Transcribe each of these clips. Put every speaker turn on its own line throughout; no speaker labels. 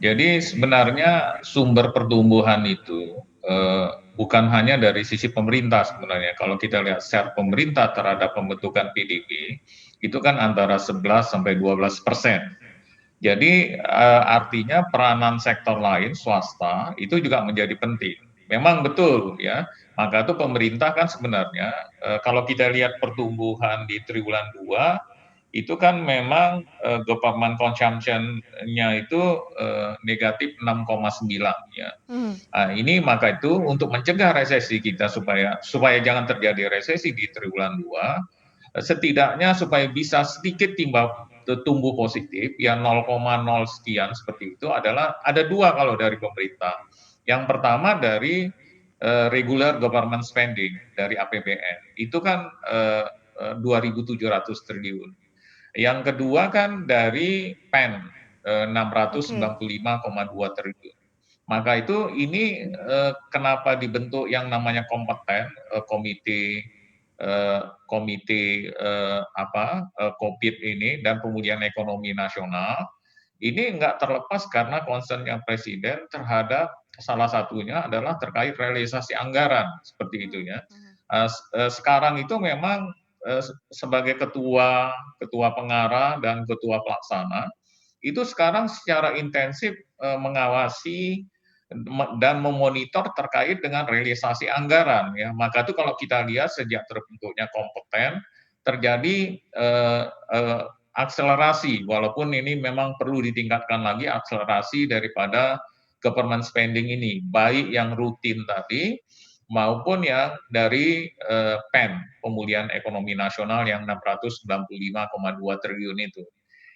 Jadi sebenarnya sumber pertumbuhan itu bukan hanya dari sisi pemerintah sebenarnya. Kalau kita lihat share pemerintah terhadap pembentukan PDB itu kan antara 11 sampai 12%. Jadi artinya peranan sektor lain swasta itu juga menjadi penting. Memang betul ya. Maka itu pemerintah kan sebenarnya kalau kita lihat pertumbuhan di triwulan 2 itu kan memang government consumption-nya itu negatif 6,9 ya.
Mhm.
Nah, ini maka itu untuk mencegah resesi kita supaya jangan terjadi resesi di triwulan 2, setidaknya supaya bisa sedikit tumbuh positif ya 0,0 sekian seperti itu adalah ada dua kalau dari pemerintah. Yang pertama dari regular government spending dari APBN itu kan 2.700 triliun. Yang kedua kan dari PEN
Oke.
695,2 triliun. Maka itu ini kenapa dibentuk yang namanya kompeten komite COVID ini dan pemulihan ekonomi nasional ini nggak terlepas karena concernnya presiden terhadap salah satunya adalah terkait realisasi anggaran seperti itu ya.
Mhm.
Sekarang itu memang sebagai ketua ketua pengarah dan ketua pelaksana itu sekarang secara intensif mengawasi dan memonitor terkait dengan realisasi anggaran ya. Maka itu kalau kita lihat sejak terbentuknya kompeten terjadi akselerasi walaupun ini memang perlu ditingkatkan lagi akselerasi daripada government spending ini baik yang rutin tadi maupun yang dari PEN pemulihan ekonomi nasional yang 695,2 triliun itu.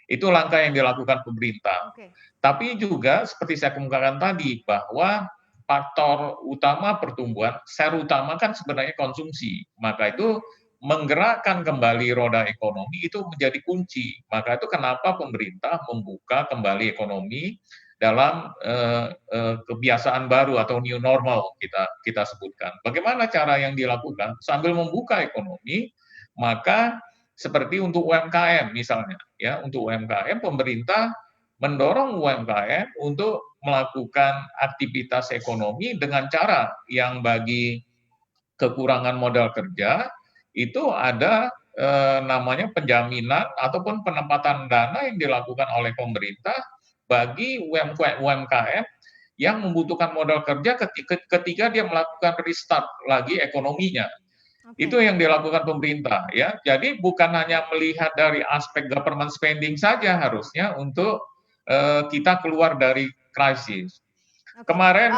Itu langkah yang dilakukan pemerintah.
Oke.
Tapi juga seperti saya kemukakan tadi bahwa faktor utama pertumbuhan, share utama kan sebenarnya konsumsi. Maka itu menggerakkan kembali roda ekonomi itu menjadi kunci. Maka itu kenapa pemerintah membuka kembali ekonomi dalam kebiasaan baru atau new normal kita sebutkan. Bagaimana cara yang dilakukan? Sambil membuka ekonomi, maka seperti untuk UMKM misalnya, ya untuk UMKM pemerintah mendorong UMKM untuk melakukan aktivitas ekonomi dengan cara yang bagi kekurangan modal kerja itu ada namanya penjaminan ataupun penempatan dana yang dilakukan oleh pemerintah bagi UMKM yang membutuhkan modal kerja ketika dia melakukan restart lagi ekonominya.
Oke.
Itu yang dilakukan pemerintah ya. Jadi bukan hanya melihat dari aspek government spending saja harusnya untuk kita keluar dari krisis.
Oke.
Kemarin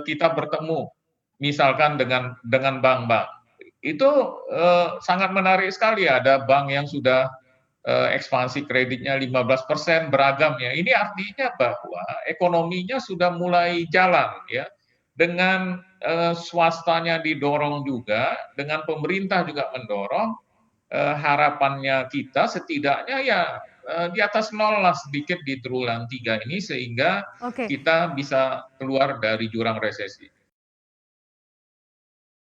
kita bertemu misalkan dengan bank-bank. Itu sangat menarik sekali ada bank yang sudah ekspansi kreditnya 15% beragam ya. Ini artinya bahwa ekonominya sudah mulai jalan ya. Dengan swastanya didorong juga, dengan pemerintah juga mendorong, harapannya kita setidaknya ya di atas nol lah sedikit di triwulan 3 ini sehingga
Oke.
kita bisa keluar dari jurang resesi.